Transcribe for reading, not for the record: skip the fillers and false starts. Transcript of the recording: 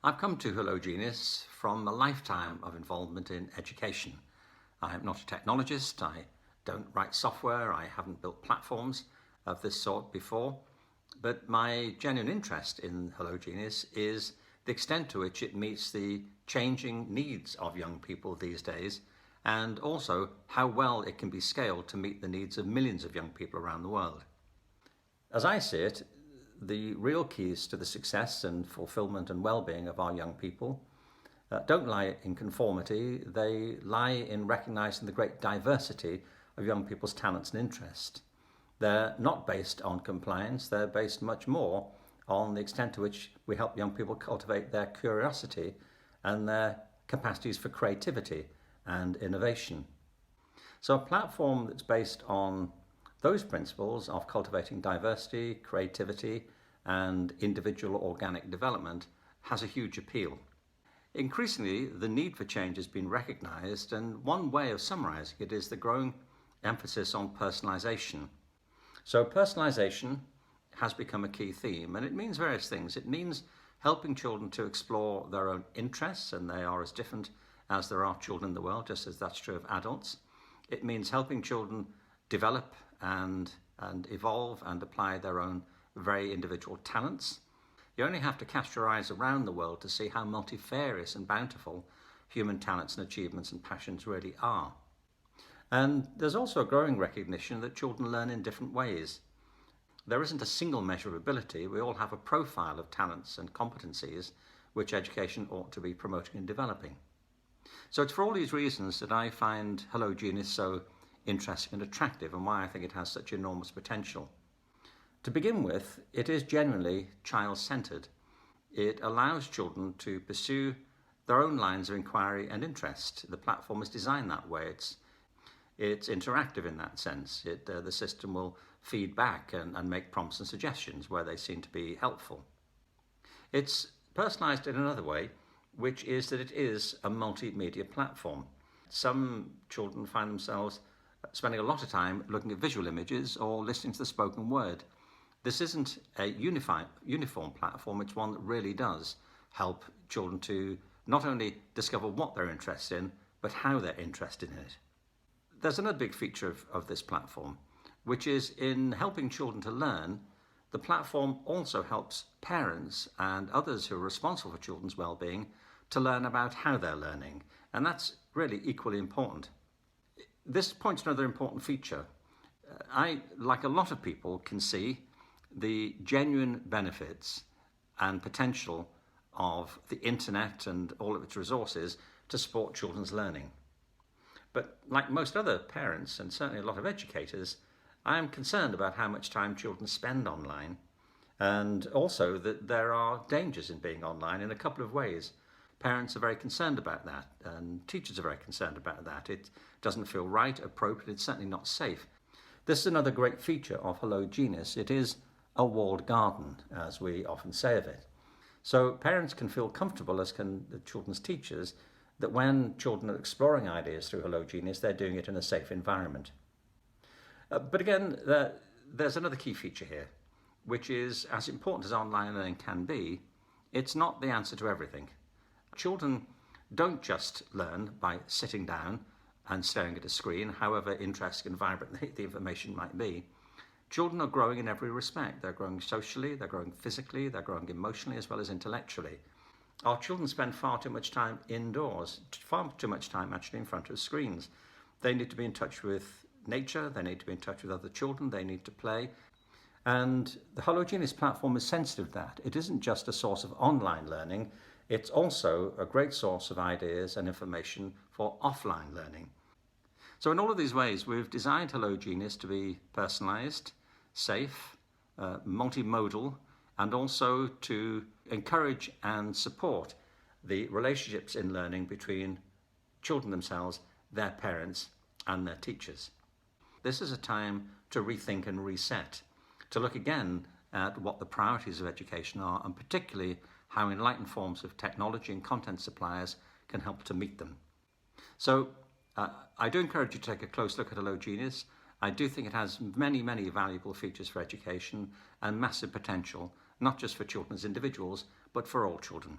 I've come to Hello Genius from a lifetime of involvement in education. I am not a technologist, I don't write software, I haven't built platforms of this sort before, but my genuine interest in Hello Genius is the extent to which it meets the changing needs of young people these days, and also how well it can be scaled to meet the needs of millions of young people around the world. As I see it, the real keys to the success and fulfillment and well-being of our young people don't lie in conformity, they lie in recognizing the great diversity of young people's talents and interests. They're not based on compliance, they're based much more on the extent to which we help young people cultivate their curiosity and their capacities for creativity and innovation. So a platform that's based on those principles of cultivating diversity, creativity, and individual organic development has a huge appeal. Increasingly, the need for change has been recognized, and one way of summarizing it is the growing emphasis on personalization. So personalization has become a key theme, and it means various things. It means helping children to explore their own interests, and they are as different as there are children in the world, just as that's true of adults. It means helping children develop and evolve and apply their own very individual talents. You only have to cast your eyes around the world to see how multifarious and bountiful human talents and achievements and passions really are. And there's also a growing recognition that children learn in different ways. There isn't a single measure of ability. We all have a profile of talents and competencies which education ought to be promoting and developing. So it's for all these reasons that I find Hello Genius so interesting and attractive, and why I think it has such enormous potential. To begin with, it is genuinely child-centred. It allows children to pursue their own lines of inquiry and interest. The platform is designed that way. It's interactive in that sense. The system will feed back and make prompts and suggestions where they seem to be helpful. It's personalised in another way, which is that it is a multimedia platform. Some children find themselves spending a lot of time looking at visual images or listening to the spoken word. This isn't a uniform platform, it's one that really does help children to not only discover what they're interested in, but how they're interested in it. There's another big feature of this platform, which is in helping children to learn. The platform also helps parents and others who are responsible for children's well-being to learn about how they're learning, and that's really equally important. This points to another important feature. I, like a lot of people, can see the genuine benefits and potential of the internet and all of its resources to support children's learning. But like most other parents, and certainly a lot of educators, I am concerned about how much time children spend online, and also that there are dangers in being online in a couple of ways. Parents are very concerned about that, and teachers are very concerned about that. It doesn't feel right, appropriate, it's certainly not safe. This is another great feature of Hello Genius. It is a walled garden, as we often say of it. So parents can feel comfortable, as can the children's teachers, that when children are exploring ideas through Hello Genius, they're doing it in a safe environment. But again, there's another key feature here, which is, as important as online learning can be, it's not the answer to everything. Children don't just learn by sitting down and staring at a screen, however interesting and vibrant the information might be. Children are growing in every respect. They're growing socially, they're growing physically, they're growing emotionally as well as intellectually. Our children spend far too much time indoors, far too much time actually in front of screens. They need to be in touch with nature, they need to be in touch with other children, they need to play. And the Hello Genius platform is sensitive to that. It isn't just a source of online learning, it's also a great source of ideas and information for offline learning. So in all of these ways, we've designed Hello Genius to be personalised, safe, multimodal, and also to encourage and support the relationships in learning between children themselves, their parents, and their teachers. This is a time to rethink and reset, to look again at what the priorities of education are, and particularly how enlightened forms of technology and content suppliers can help to meet them. So I do encourage you to take a close look at Hello Genius. I do think it has many, many valuable features for education and massive potential, not just for children as individuals, but for all children.